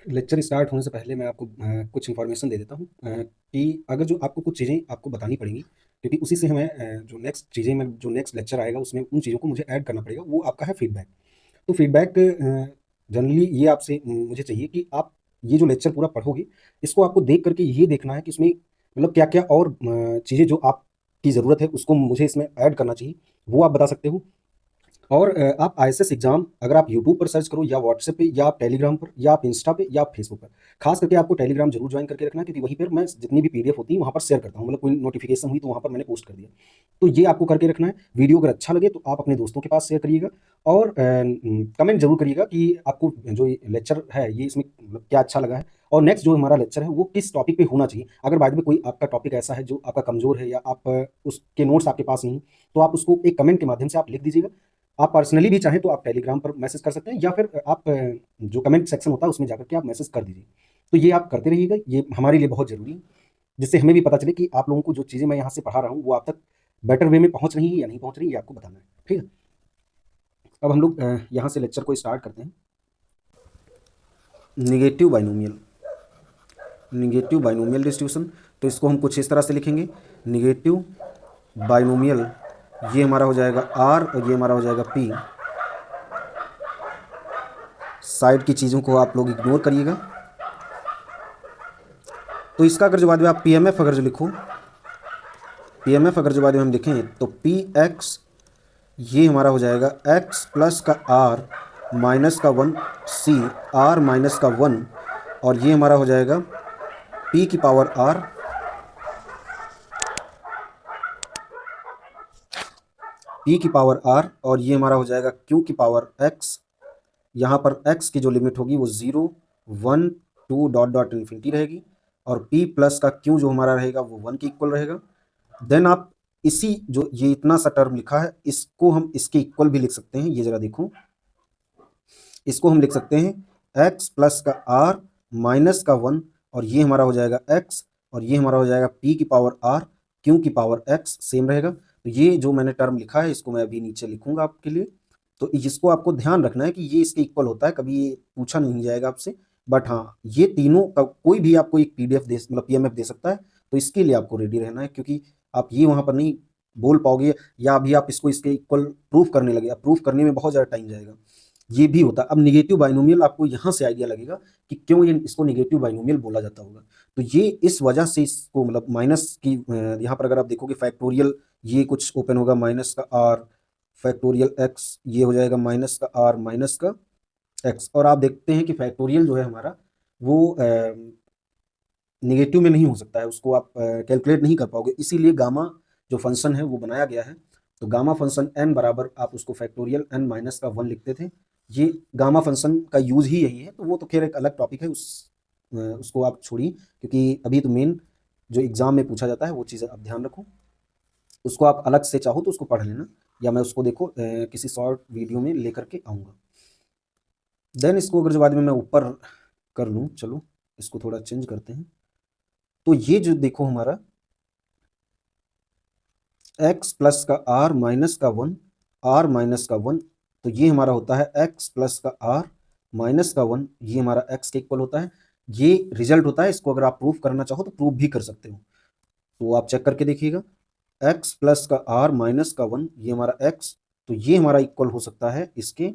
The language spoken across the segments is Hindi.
लेक्चर स्टार्ट होने से पहले मैं आपको कुछ इन्फॉर्मेशन दे देता हूँ कि अगर जो आपको कुछ चीज़ें आपको बतानी पड़ेंगी, क्योंकि उसी से हमें जो नेक्स्ट चीज़ें में जो नेक्स्ट लेक्चर आएगा उसमें उन चीज़ों को मुझे ऐड करना पड़ेगा, वो आपका है फीडबैक। तो फीडबैक जनरली ये आपसे मुझे चाहिए कि आप ये जो लेक्चर पूरा पढ़ोगे, इसको आपको देख करके ये देखना है कि इसमें मतलब क्या क्या और चीज़ें जो आपकी ज़रूरत है उसको मुझे इसमें ऐड करना चाहिए, वो आप बता सकते हो। और आप आईएसएस एग्जाम अगर आप यूट्यूब पर सर्च करो या व्हाट्सएप पे या आप टेलीग्राम पर या आप इंस्टा पे या आप फेसबुक पर, खास करके आपको टेलीग्राम जरूर ज्वाइन करके रखना, क्योंकि वहीं पर मैं जितनी भी पीडीएफ होती है वहाँ पर शेयर करता हूँ, मतलब कोई नोटिफिकेशन हुई तो वहाँ पर मैंने पोस्ट कर दिया। तो ये आपको करके रखना है। वीडियो अगर अच्छा लगे तो आप अपने दोस्तों के पास शेयर करिएगा और कमेंट जरूर करिएगा कि आपको जो लेक्चर है ये इसमें मतलब क्या अच्छा लगा है, और नेक्स्ट जो हमारा लेक्चर है वो किस टॉपिक पे होना चाहिए। अगर बाद में कोई आपका टॉपिक ऐसा है जो आपका कमजोर है या आप उसके नोट्स आपके पास नहीं, तो आप उसको एक कमेंट के माध्यम से आप लिख दीजिएगा। आप पर्सनली भी चाहें तो आप टेलीग्राम पर मैसेज कर सकते हैं, या फिर आप जो कमेंट सेक्शन होता है उसमें जाकर के आप मैसेज कर दीजिए। तो ये आप करते रहिएगा, ये हमारे लिए बहुत ज़रूरी है, जिससे हमें भी पता चले कि आप लोगों को जो चीज़ें मैं यहाँ से पढ़ा रहा हूँ वो आप तक बेटर वे में पहुँच रही है या नहीं पहुँच रही है, ये आपको बताना है। ठीक है, अब हम लोग यहाँ से लेक्चर को स्टार्ट करते हैं। Negative binomial, negative binomial distribution, तो इसको हम कुछ इस तरह से लिखेंगे। निगेटिव बाइनोमियल, ये हमारा हो जाएगा आर और ये हमारा हो जाएगा पी। साइड की चीज़ों को आप लोग इग्नोर करिएगा। तो इसका अगर जो बाद में आप पीएमएफ अगर जो लिखो, पीएमएफ अगर जो बाद में हम लिखें तो पी एक्स, ये हमारा हो जाएगा एक्स प्लस का आर माइनस का वन सी आर माइनस का वन, और ये हमारा हो जाएगा पी की पावर आर, पी की पावर आर, और ये हमारा हो जाएगा क्यू की पावर एक्स। यहाँ पर x की जो लिमिट होगी वो 0 1 2 डॉट डॉट इन्फिनिटी रहेगी, और p प्लस का q जो हमारा रहेगा वो 1 के इक्वल रहेगा। देन आप इसी जो ये इतना सा टर्म लिखा है इसको हम इसके इक्वल भी लिख सकते हैं। ये जरा देखो, इसको हम लिख सकते हैं x प्लस का r माइनस का 1, और ये हमारा हो जाएगा x, और ये हमारा हो जाएगा p की पावर r q की पावर x, सेम रहेगा। तो ये जो मैंने टर्म लिखा है इसको मैं अभी नीचे लिखूंगा आपके लिए। तो इसको आपको ध्यान रखना है कि ये इसके इक्वल होता है, कभी ये पूछा नहीं जाएगा आपसे। बट हाँ, ये तीनों का कोई भी आपको एक पीडीएफ दे मतलब पीएमएफ दे सकता है, तो इसके लिए आपको रेडी रहना है, क्योंकि आप ये वहां पर नहीं बोल पाओगे, या अभी आप इसको इसके इक्वल प्रूफ करने लगे, प्रूफ करने में बहुत ज़्यादा टाइम जाएगा। ये भी होता है। अब निगेटिव बाइनोमियल आपको यहाँ से आइडिया लगेगा कि क्यों ये इसको निगेटिव बाइनोमियल बोला जाता होगा। तो ये इस वजह से इसको मतलब माइनस की यहाँ पर अगर आप देखोगे फैक्टोरियल, ये कुछ ओपन होगा माइनस का आर फैक्टोरियल एक्स, ये हो जाएगा माइनस का आर माइनस का एक्स, और आप देखते हैं कि फैक्टोरियल जो है हमारा वो निगेटिव में नहीं हो सकता है, उसको आप कैलकुलेट नहीं कर पाओगे, इसीलिए गामा जो फंक्शन है वो बनाया गया है। तो गामा फंक्शन n बराबर आप उसको फैक्टोरियल n माइनस का 1 लिखते थे। ये गामा फंक्शन का यूज ही यही है। तो वो तो खैर एक अलग टॉपिक है, उसको आप छोड़िए, क्योंकि अभी तो मेन जो एग्जाम में पूछा जाता है वो चीज़ आप ध्यान रखो। उसको आप अलग से चाहो तो उसको पढ़ लेना, या मैं उसको देखो किसी शॉर्ट वीडियो में लेकर के आऊँगा। देन इसको अगर जो बाद में मैं ऊपर कर लूँ, चलो इसको थोड़ा चेंज करते हैं। तो ये जो देखो हमारा x प्लस का r माइनस का 1 r माइनस का 1, तो ये हमारा होता है x प्लस का r माइनस का 1, ये हमारा x के इक्वल होता है। ये रिजल्ट होता है, इसको अगर आप प्रूफ करना चाहो तो प्रूफ भी कर सकते हो। तो आप चेक करके देखिएगा, x प्लस का r माइनस का 1, ये हमारा x, तो ये हमारा इक्वल हो सकता है इसके।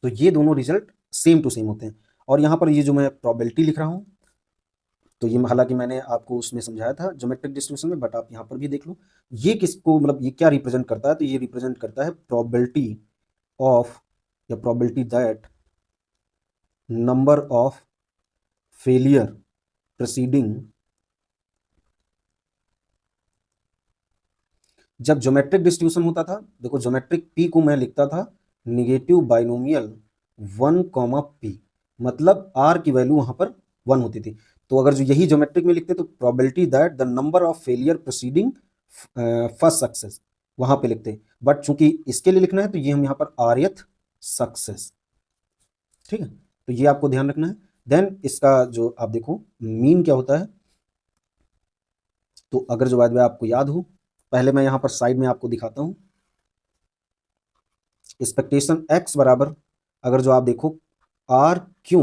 तो ये दोनों रिजल्ट सेम टू सेम होते हैं। और यहाँ पर ये जो मैं प्रोबेबिलिटी लिख रहा हूँ, तो ये हालांकि मैंने आपको उसमें समझाया था ज्योमेट्रिक डिस्ट्रीब्यूशन में, बट आप यहाँ पर भी देख लो। ये किसको मतलब ये क्या रिप्रेजेंट करता है, तो ये रिप्रेजेंट करता है प्रोबेबिलिटी ऑफ या probability that number of failure proceeding, जब ज्योमेट्रिक डिस्ट्रीब्यूशन होता था, देखो ज्योमेट्रिक पी को मैं लिखता था निगेटिव बाइनोमियल 1, मतलब आर की वैल्यू वहां पर 1 होती थी। तो अगर जो यही ज्योमेट्रिक में लिखते तो probability that the number of failure proceeding first success वहां पे लिखते, बट चूंकि इसके लिए लिखना है तो ये हम यहाँ पर आरएथ सक्सेस। ठीक है, तो ये आपको ध्यान रखना है। देन इसका जो आप देखो मीन क्या होता है, तो अगर जो बाद में आपको याद हो, पहले मैं यहाँ पर साइड में आपको दिखाता हूँ। एक्सपेक्टेशन x बराबर, अगर जो आप देखो आर क्यू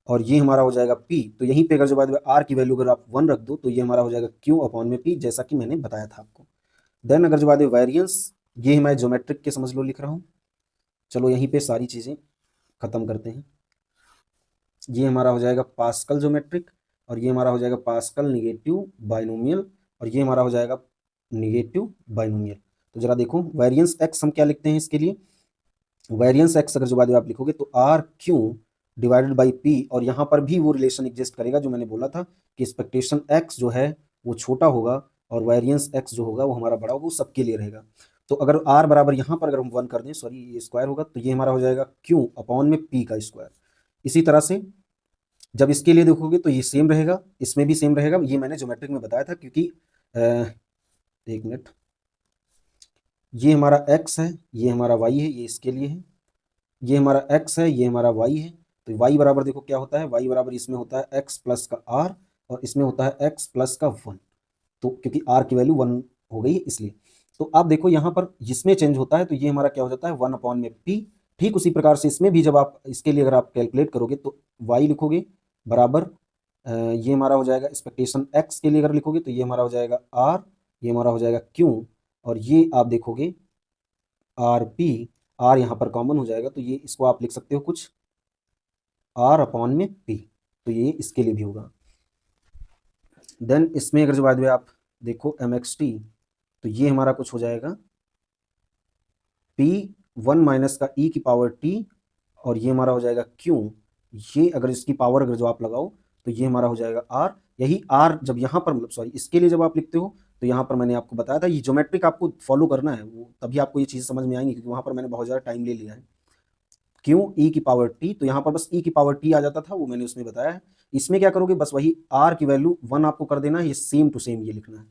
और ये हमारा हो जाएगा पी। तो यहीं पे अगर जो बात आर की वैल्यू अगर आप 1 रख दो तो ये हमारा हो जाएगा क्यू अपॉन में पी, जैसा कि मैंने बताया था आपको। देन अगर जो बात वेरिएंस, ये मैं ज्योमेट्रिक के समझ लो लिख रहा हूँ। चलो यहीं पे सारी चीज़ें खत्म करते हैं। ये हमारा हो जाएगा पास्कल ज्योमेट्रिक और ये हमारा हो जाएगा पास्कल निगेटिव बाइनोमियल और ये हमारा हो जाएगा निगेटिव बाइनोमियल। तो जरा देखो वेरिएंस एक्स हम क्या लिखते हैं इसके लिए। वेरिएंस एक्स अगर जो बाद में आप लिखोगे तो R Q divided by P, और यहाँ पर भी वो रिलेशन एग्जिस्ट करेगा जो मैंने बोला था कि एक्सपेक्टेशन एक्स जो है वो छोटा होगा और वेरिएंस एक्स जो होगा वो हमारा बड़ा होगा, वो सबके लिए रहेगा। तो अगर आर बराबर यहाँ पर अगर हम 1 कर दें, सॉरी ये स्क्वायर होगा, तो ये हमारा हो जाएगा क्यू अपॉन में पी का स्क्वायर। इसी तरह से जब इसके लिए देखोगे तो ये सेम रहेगा, इसमें भी सेम रहेगा। ये मैंने ज्योमेट्रिक में बताया था क्योंकि एक मिनट, ये हमारा x है, ये हमारा y है, ये इसके लिए है। ये हमारा x है, ये हमारा y है। तो y बराबर देखो क्या होता है, y बराबर इसमें होता है x प्लस का r और इसमें होता है x प्लस का 1। तो क्योंकि r की वैल्यू 1 हो गई इसलिए। तो आप देखो यहाँ पर जिसमें चेंज होता है तो ये हमारा क्या हो जाता है 1 अपॉन में p। ठीक उसी प्रकार से इसमें भी जब आप इसके लिए अगर आप कैलकुलेट करोगे तो y लिखोगे बराबर ये हमारा हो जाएगा एक्सपेक्टेशन x के लिए अगर लिखोगे तो ये हमारा हो जाएगा r, ये हमारा हो जाएगा q, और ये आप देखोगे आर पी, आर यहाँ पर कॉमन हो जाएगा तो ये इसको आप लिख सकते हो कुछ आर अपॉन में पी। तो ये इसके लिए भी होगा। देन इसमें अगर जो बाद में आप देखो एम एक्स टी, तो ये हमारा कुछ हो जाएगा पी 1 माइनस का ई की पावर टी और ये हमारा हो जाएगा क्यू। ये अगर इसकी पावर अगर जो आप लगाओ तो ये हमारा हो जाएगा आर। यही आर जब यहाँ पर मतलब सॉरी इसके लिए जब आप लिखते हो तो यहाँ पर मैंने आपको बताया था ये ज्योमेट्रिक आपको फॉलो करना है, वो तभी आपको ये चीज़ समझ में आएंगी, क्योंकि वहाँ पर मैंने बहुत ज़्यादा टाइम ले लिया है। क्यों ई की पावर टी, तो यहाँ पर बस ई की पावर टी आ जाता था, वो मैंने उसमें बताया है। इसमें क्या करोगे, बस वही आर की वैल्यू 1 आपको कर देना है, ये सेम टू सेम ये लिखना है,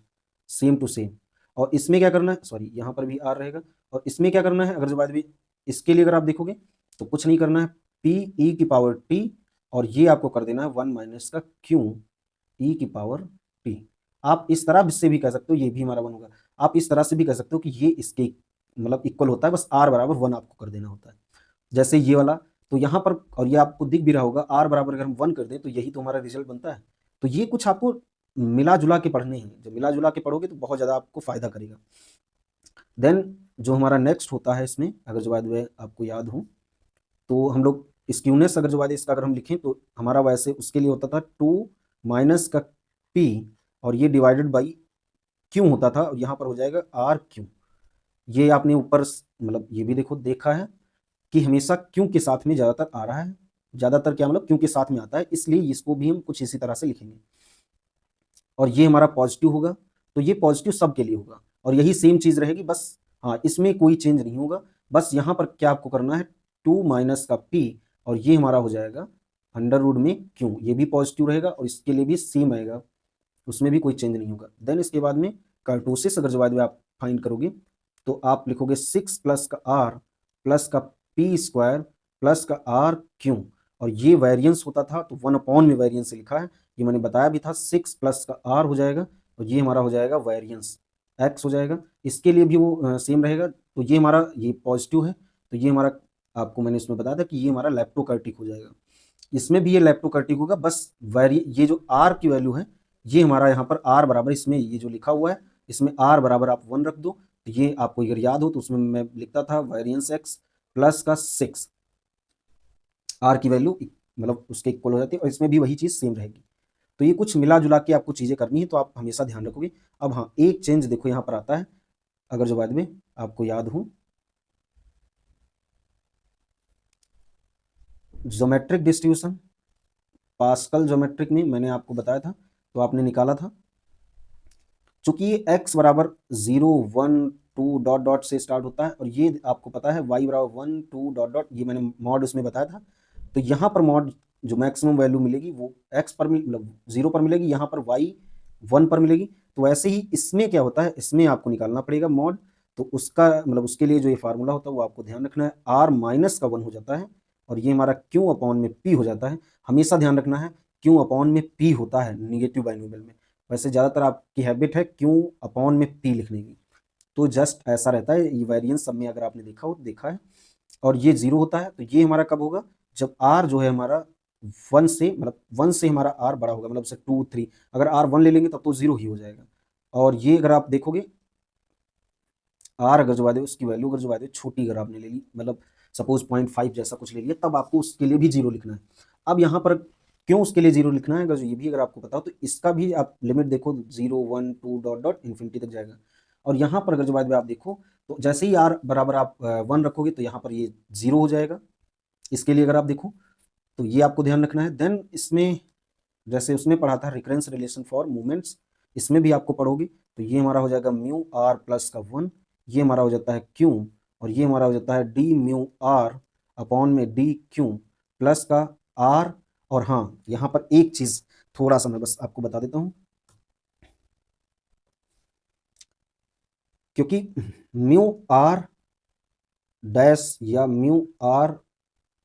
सेम टू सेम। और इसमें क्या करना है, सॉरी यहाँ पर भी आर रहेगा, और इसमें क्या करना है अगर जो बाद में इसके लिए अगर आप देखोगे तो कुछ नहीं करना है, पी ई की पावर टी और ये आपको कर देना है 1 माइनस का क्यू ई की पावर टी। आप इस तरह से भी कह सकते हो, ये भी हमारा 1 होगा। आप इस तरह से भी कह सकते हो कि ये इसके मतलब इक्वल होता है, बस आर बराबर 1 आपको कर देना होता है, जैसे ये वाला। तो यहाँ पर और ये आपको दिख भी रहा होगा आर बराबर अगर हम 1 कर दें तो यही तो हमारा रिजल्ट बनता है। तो ये कुछ आपको मिला जुला के पढ़ने हैं, जब मिला जुला के पढ़ोगे तो बहुत ज़्यादा आपको फायदा करेगा। देन जो हमारा नेक्स्ट होता है इसमें अगर जो बात में आपको याद हो तो हम लोग स्क्यूनेस अगर जो बात इसका अगर हम लिखें तो हमारा वैसे उसके लिए होता था 2 माइनस का पी और ये डिवाइडेड बाई क्यू होता था, और यहाँ पर हो जाएगा आर क्यू। ये आपने ऊपर मतलब ये भी देखो देखा है कि हमेशा क्यों के साथ में ज़्यादातर आ रहा है, ज़्यादातर क्या मतलब क्यों के साथ में आता है, इसलिए इसको भी हम कुछ इसी तरह से लिखेंगे। और ये हमारा पॉजिटिव होगा तो ये पॉजिटिव सब के लिए होगा और यही सेम चीज़ रहेगी, बस हाँ इसमें कोई चेंज नहीं होगा। बस यहाँ पर क्या आपको करना है 2 माइनस का पी और ये हमारा हो जाएगा अंडर रूट में क्यों, ये भी पॉजिटिव रहेगा और इसके लिए भी सेम आएगा, उसमें भी कोई चेंज नहीं होगा। देन इसके बाद में कर्टोसिस अगर जो बाद में आप फाइंड करोगे तो आप लिखोगे 6 प्लस का आर प्लस का पी स्क्वायर प्लस का आर क्यू, और ये वेरिएंस होता था तो 1 अपॉन में वेरिएंस लिखा है, ये मैंने बताया भी था। 6 प्लस का आर हो जाएगा और ये हमारा हो जाएगा वेरिएंस एक्स हो जाएगा, इसके लिए भी वो सेम रहेगा। तो ये हमारा ये पॉजिटिव है तो ये हमारा आपको मैंने इसमें बताया था कि ये हमारा लैप्टोकर्टिक हो जाएगा, इसमें भी ये लैप्टोकर्टिक होगा। बस ये जो आर की वैल्यू है ये हमारा यहाँ पर आर बराबर इसमें ये जो लिखा हुआ है इसमें आर बराबर आप 1 रख दो, तो ये आपको अगर याद हो तो उसमें मैं लिखता था वेरिएंस एक्स प्लस का 6, आर की वैल्यू मतलब उसके इक्वल हो जाती है और इसमें भी वही चीज़ सेम रहेगी। तो ये कुछ मिला जुला के आपको चीज़ें करनी है तो आप हमेशा ध्यान रखोगे। अब हाँ एक चेंज देखो यहाँ पर आता है अगर जो बाद में आपको याद हो, ज्योमेट्रिक डिस्ट्रीब्यूशन पास्कल ज्योमेट्रिक में मैंने आपको बताया था तो आपने निकाला था, चूंकि ये x बराबर 0 1 2 डॉट डॉट से स्टार्ट होता है और ये आपको पता है y बराबर 1 2 डॉट डॉट, ये मैंने मॉड उसमें बताया था। तो यहाँ पर मॉड जो मैक्सिमम वैल्यू मिलेगी वो x पर मतलब 0 पर मिलेगी, यहाँ पर y 1 पर मिलेगी। तो वैसे ही इसमें क्या होता है, इसमें आपको निकालना पड़ेगा मॉड, तो उसका मतलब उसके लिए जो ये फार्मूला होता है वो आपको ध्यान रखना है, r माइनस का 1 हो जाता है और ये हमारा q अपॉन में p हो जाता है। हमेशा ध्यान रखना है q अपॉन में p होता है निगेटिव बाइनोमियल में, वैसे ज़्यादातर आपकी हैबिट है क्यों अपॉन में पी लिखने की, तो जस्ट ऐसा रहता है। ये वेरिएंस सब में अगर आपने देखा हो देखा है, और ये 0 होता है तो ये हमारा कब होगा जब आर जो है हमारा 1 से मतलब 1 से हमारा आर बड़ा होगा, मतलब से 2 3, अगर आर 1 ले लेंगे तब तो 0 ही हो जाएगा। और ये अगर आप देखोगे आर अगर जो बात है उसकी वैल्यू अगर जो बात है छोटी अगर आपने ले ली, मतलब सपोज 0.5 जैसा कुछ ले लिया, तब आपको उसके लिए भी 0 लिखना है। अब यहाँ पर क्यों उसके लिए 0 लिखना है, अगर ये भी अगर आपको पता हो तो इसका भी आप लिमिट देखो, 0 1 2 डॉट डॉट इन्फिनिटी तक जाएगा। और यहाँ पर अगर जो बात है आप देखो तो जैसे ही आर बराबर आप 1 रखोगे तो यहाँ पर ये 0 हो जाएगा। इसके लिए अगर आप देखो तो ये आपको ध्यान रखना है। देन इसमें जैसे उसमें पढ़ा था रिकरेंस रिलेशन फॉर मूवमेंट्स, इसमें भी आपको पढ़ोगे तो ये हमारा हो जाएगा म्यू आर प्लस का 1, ये हमारा हो जाता है क्यू, और ये हमारा हो जाता है डी म्यू आर अपॉन में डी क्यू प्लस का आर। और हाँ, यहाँ पर एक चीज थोड़ा सा मैं बस आपको बता देता हूँ, क्योंकि म्यू आर डैश या म्यू आर,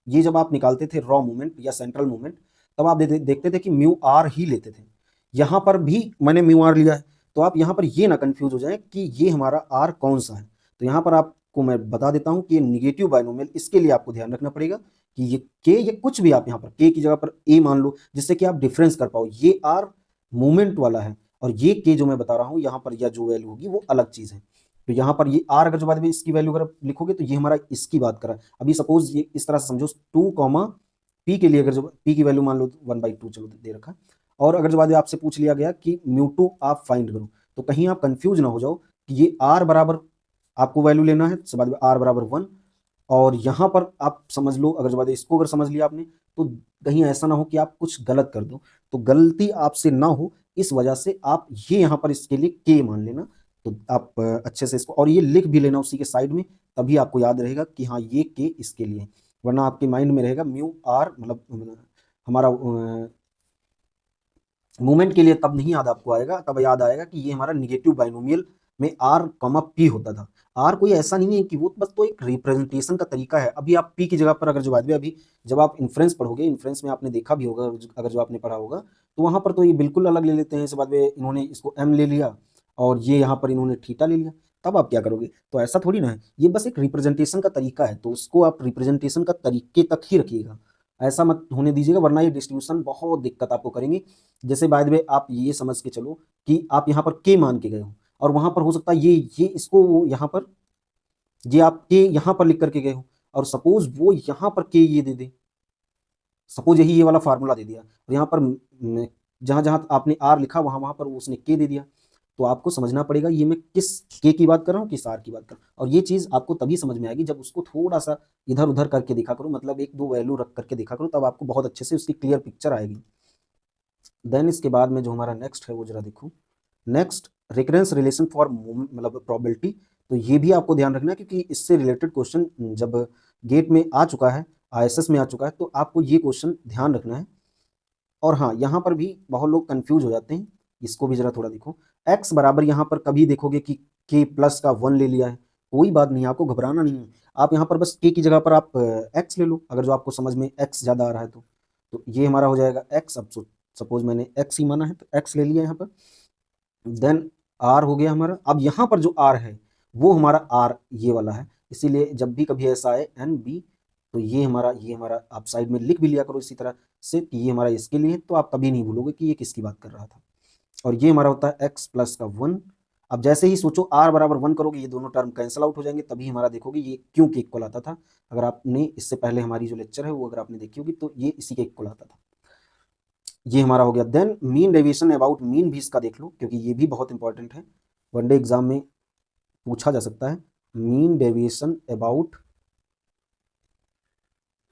ये जब आप निकालते थे रॉ मूवमेंट या सेंट्रल मूवमेंट, तब आप देखते थे कि म्यू आर ही लेते थे। यहाँ पर भी मैंने म्यू आर लिया है, तो आप यहाँ पर ये ना कंफ्यूज हो जाए कि ये हमारा आर कौन सा है। तो यहाँ पर आपको मैं बता देता हूँ कि ये निगेटिव बाइनोमियल, इसके लिए आपको ध्यान रखना पड़ेगा कि ये के, ये कुछ भी आप यहाँ पर के की जगह पर ए मान लो, जिससे कि आप डिफरेंस कर पाओ। ये आर मूवमेंट वाला है और ये के जो मैं बता रहा हूँ यहाँ पर या जो वैल्यू होगी वो अलग चीज है। तो यहाँ पर ये आर अगर जो बात में इसकी वैल्यू अगर लिखोगे तो ये हमारा इसकी बात कर रहा है। अभी सपोज ये इस तरह से समझो 2 कॉमा पी के लिए अगर जो पी की वैल्यू मान लो 1/2 चलो दे रखा, और अगर जो बात आपसे पूछ लिया गया कि म्यू2 आप फाइंड करो, तो कहीं आप कंफ्यूज ना हो जाओ कि ये आर बराबर आपको वैल्यू लेना है, बाद में आर बराबर 1, और यहाँ पर आप समझ लो अगर जो बात है इसको अगर समझ लिया आपने तो कहीं ऐसा ना हो कि आप कुछ गलत कर दो। तो गलती आपसे ना हो इस वजह से आप ये यहाँ पर इसके लिए के मान लेना। तो आप अच्छे से इसको और ये लिख भी लेना उसी के साइड में, तभी आपको याद रहेगा कि हाँ ये के इसके लिए है। वरना आपके माइंड में रहेगा म्यू आर मतलब हमारा मूवमेंट के लिए तब नहीं याद आपको आएगा, तब याद आएगा कि ये हमारा निगेटिव बाइनोमियल में आर कॉमा पी होता था। आर कोई ऐसा नहीं है कि वो बस तो एक रिप्रेजेंटेशन का तरीका है। अभी आप पी की जगह पर अगर जो बात भी अभी जब आप इन्फ्रेंस पढ़ोगे, इन्फ्रेंस में आपने देखा भी होगा, अगर जो आपने पढ़ा होगा तो वहां पर तो ये बिल्कुल अलग ले लेते हैं। इस बात में इन्होंने इसको एम ले लिया और ये यहाँ पर इन्होंने थीटा ले लिया, तब आप क्या करोगे? तो ऐसा थोड़ी ना है, ये बस एक रिप्रेजेंटेशन का तरीका है, तो उसको आप रिप्रेजेंटेशन का तरीके तक ही रखिएगा, ऐसा मत होने दीजिएगा, वरना ये डिस्ट्रीब्यूशन बहुत दिक्कत आपको करेंगे। जैसे बाय द वे आप ये समझ के चलो कि आप यहाँ पर के मान के गए हो और वहां पर हो सकता है ये इसको यहाँ पर ये आप के यहाँ पर लिख करके गए हो, और सपोज वो यहाँ पर के ये दे दे, सपोज यही ये वाला फार्मूला दे दिया और यहाँ पर जहां जहां आपने आर लिखा वहां वहां पर उसने के दे दिया, तो आपको समझना पड़ेगा ये मैं किस के की बात कर रहा हूँ, किस आर की बात कर रहा हूँ। और ये चीज आपको तभी समझ में आएगी जब उसको थोड़ा सा इधर उधर करके देखा करो, मतलब एक दो वैल्यू रख करके देखा करो, तब आपको बहुत अच्छे से उसकी क्लियर पिक्चर आएगी। देन इसके बाद में जो हमारा नेक्स्ट है वो जरा देखो, नेक्स्ट रिकरेंस रिलेशन फॉर मतलब प्रोबेबिलिटी। तो ये भी आपको ध्यान रखना है क्योंकि इससे रिलेटेड क्वेश्चन जब गेट में आ चुका है, आईएसएस में आ चुका है, तो आपको ये क्वेश्चन ध्यान रखना है। और हाँ, यहाँ पर भी बहुत लोग कंफ्यूज हो जाते हैं, इसको भी जरा थोड़ा देखो। एक्स बराबर यहाँ पर कभी देखोगे कि के प्लस का 1 ले लिया है, कोई बात नहीं, आपको घबराना नहीं है। आप यहाँ पर बस के की जगह पर आप एक्स ले लो, अगर जो आपको समझ में एक्स ज्यादा आ रहा है तो ये हमारा हो जाएगा एक्स। अब सपोज मैंने एक्स ही माना है तो एक्स ले लिया यहाँ पर। देन आर हो गया हमारा। अब यहाँ पर जो आर है वो हमारा आर ये वाला है, इसीलिए जब भी कभी ऐसा आए एन बी तो ये हमारा आप साइड में लिख भी लिया करो इसी तरह से कि ये हमारा इसके लिए है, तो आप कभी नहीं भूलोगे कि ये किसकी बात कर रहा था। और ये हमारा होता है एक्स प्लस का 1। अब जैसे ही सोचो आर बराबर 1 करोगे ये दोनों टर्म कैंसिल आउट हो जाएंगे, तभी हमारा देखोगे ये क्यों के इक्वल आता था। अगर आपने इससे पहले हमारी जो लेक्चर है वो अगर आपने देखी होगी तो ये इसी के इक्वल आता था। ये हमारा हो गया। Then mean deviation about mean भी इसका देख लो, क्योंकि ये भी बहुत इंपॉर्टेंट है, वनडे एग्जाम में पूछा जा सकता है। मीन डेविएशन अबाउट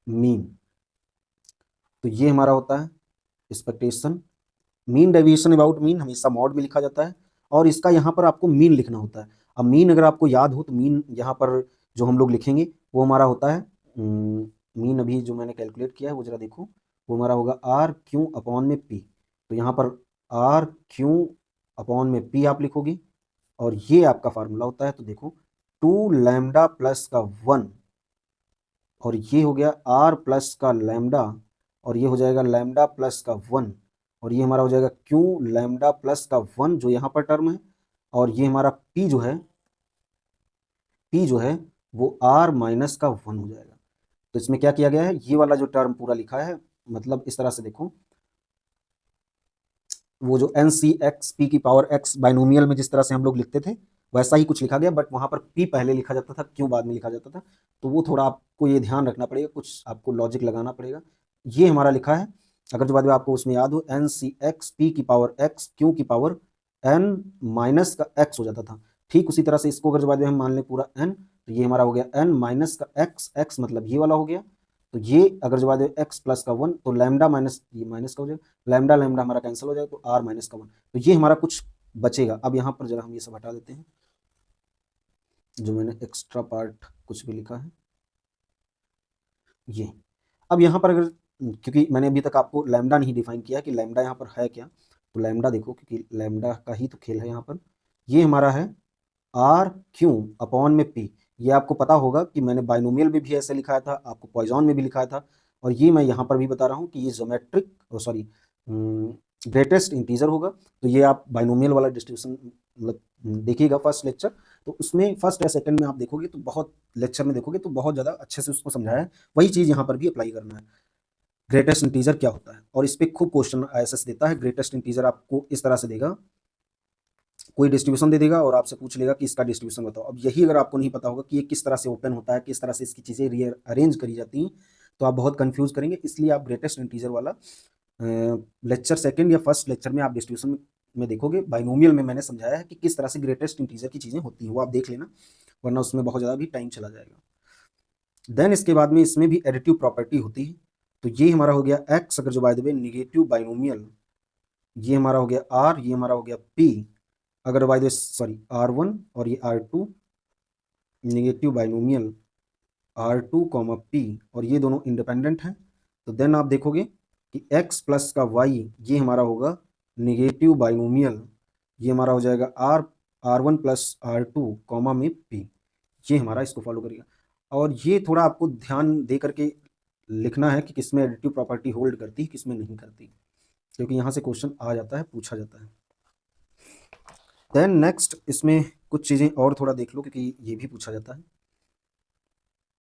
मीन, तो ये हमारा होता है expectation. Mean deviation about mean हमेशा मॉड में लिखा जाता है और इसका यहाँ पर आपको मीन लिखना होता है। अब मीन अगर आपको याद हो तो मीन यहाँ पर जो हम लोग लिखेंगे वो हमारा होता है मीन, अभी जो मैंने कैलकुलेट किया है वो जरा देखो, वो हमारा होगा आर क्यू अपॉन में पी। तो यहाँ पर आर क्यू अपॉन में पी आप लिखोगे और ये आपका फार्मूला होता है। तो देखो 2 लैम्डा प्लस का 1 और ये हो गया आर प्लस का लैम्डा, और ये हो जाएगा लैम्डा प्लस का 1, और ये हमारा हो जाएगा क्यू लैम्डा प्लस का 1 जो यहाँ पर टर्म है, और ये हमारा पी जो है वो आर माइनस का 1 हो जाएगा। तो इसमें क्या किया गया है, ये वाला जो टर्म पूरा लिखा है, मतलब इस तरह से देखो, वो जो एन सी एक्स पी की पावर एक्स बाइनोमियल में जिस तरह से हम लोग लिखते थे वैसा ही कुछ लिखा गया, बट वहां पर पी पहले लिखा जाता था, क्यों बाद में लिखा जाता था, तो वो थोड़ा आपको ये ध्यान रखना पड़ेगा, कुछ आपको लॉजिक लगाना पड़ेगा। ये हमारा लिखा है, अगर जो बाद में आपको उसमें याद हो, एन सी एक्स पी की पावर एक्स क्यू की पावर एन माइनस का एक्स हो जाता था। ठीक उसी तरह से इसको अगर जो बाद में हम मान लें पूरा एन, तो ये हमारा हो गया एन माइनस का एक्स, एक्स मतलब ये वाला हो गया, तो ये अगर जो बाद में एक्स प्लस का वन, तो लैम्डा माइनस ये माइनस का हो जाएगा, लैम्डा लैम्डा हमारा कैंसिल हो जाएगा, तो आर माइनस का वन, तो ये हमारा कुछ बचेगा। अब यहाँ पर जरा हम ये सब हटा देते हैं, जो मैंने एक्स्ट्रा पार्ट कुछ भी लिखा है ये। अब यहाँ पर अगर, क्योंकि मैंने अभी तक आपको लैम्डा नहीं डिफाइन किया कि लैम्डा यहाँ पर है क्या, तो लैम्डा देखो, क्योंकि लैम्डा का ही तो खेल है यहाँ पर। ये हमारा है आर क्यू अपॉन में पी। ये आपको पता होगा कि मैंने बाइनोमियल में भी ऐसे लिखाया था, आपको पॉइजन में भी लिखाया था, और ये मैं यहाँ पर भी बता रहा हूँ कि ये ज्योमेट्रिक, सॉरी, ग्रेटेस्ट इंटीजर होगा। तो ये आप बाइनोमियल वाला डिस्ट्रीब्यूशन मतलब देखिएगा फर्स्ट लेक्चर, तो उसमें फर्स्ट या सेकंड में आप देखोगे तो बहुत, लेक्चर में देखोगे तो बहुत ज़्यादा अच्छे से उसको समझाया है। वही चीज़ यहाँ पर भी अप्लाई करना है। ग्रेटेस्ट इंटीजर क्या होता है, और इस पर खूब क्वेश्चन ISS देता है। ग्रेटेस्ट इंटीजर आपको इस तरह से देगा, कोई डिस्ट्रीब्यूशन दे देगा और आपसे पूछ लेगा कि इसका डिस्ट्रीब्यूशन बताओ। अब यही अगर आपको नहीं पता होगा कि ये किस तरह से ओपन होता है, किस तरह से इसकी चीज़ें रीअरेंज करी जाती हैं, तो आप बहुत कंफ्यूज करेंगे। इसलिए आप ग्रेटेस्ट इंटीजर वाला लेक्चर सेकंड या फर्स्ट लेक्चर में आप डिस्ट्रीब्यूशन में देखोगे। बाइनोमियल में मैंने समझाया है कि किस तरह से ग्रेटेस्ट इंटीजर की चीज़ें होती हैं, वो आप देख लेना, वरना उसमें बहुत ज़्यादा भी टाइम चला जाएगा। देन इसके बाद में इसमें भी एडिटिव प्रॉपर्टी होती है। तो ये हमारा हो गया एक्स, अगर जो bye the way negative binomial, ये हमारा हो गया आर, ये हमारा हो गया पी, अगर by the way sorry R one और ये R two, negative binomial R two comma P, और ये दोनों इंडिपेंडेंट हैं, तो देन आप देखोगे कि x प्लस का y ये हमारा होगा निगेटिव बाइनोमियल, ये हमारा हो जाएगा R one plus R two comma में p। ये हमारा इसको फॉलो करेगा, और ये थोड़ा आपको ध्यान दे करके लिखना है कि किसमें एडिटिव प्रॉपर्टी होल्ड करती है, किसमें नहीं करती, क्योंकि यहाँ से क्वेश्चन आ जाता है, पूछा जाता है। देन नेक्स्ट इसमें कुछ चीज़ें और थोड़ा देख लो, क्योंकि ये भी पूछा जाता है।